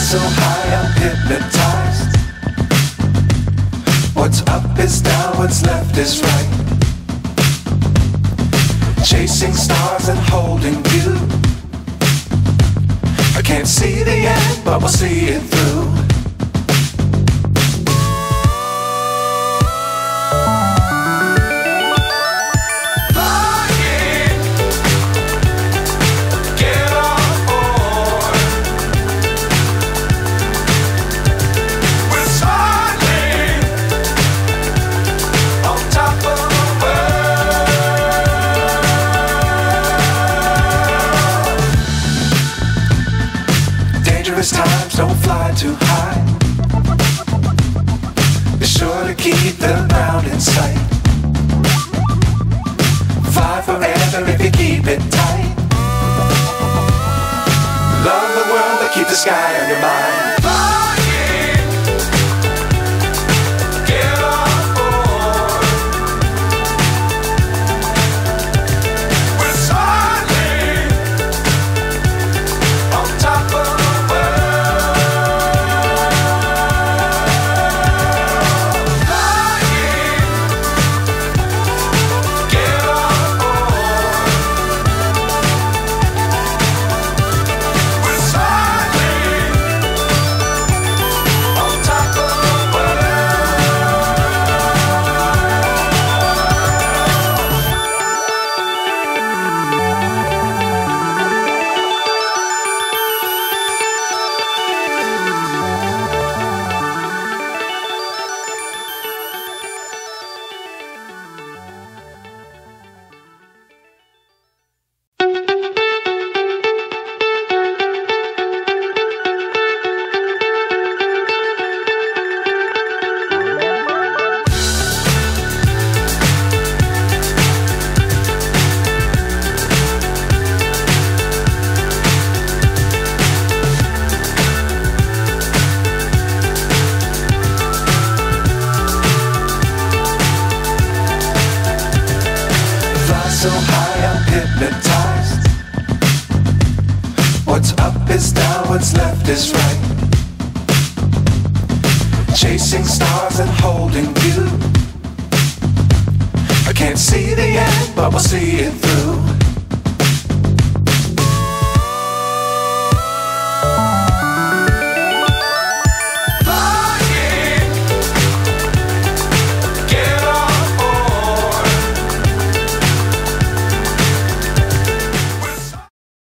So high I'm hypnotized. What's up is down, what's left is right. Chasing stars and holding you. I can't see the end, but we'll see it through. Dangerous times, don't fly too high. Be sure to keep the ground in sight. Fly forever if you keep it tight. Love the world, but keep the sky on your mind. So high I'm hypnotized. What's up is down, what's left is right. Chasing stars and holding you. I can't see the end, but we'll see it through.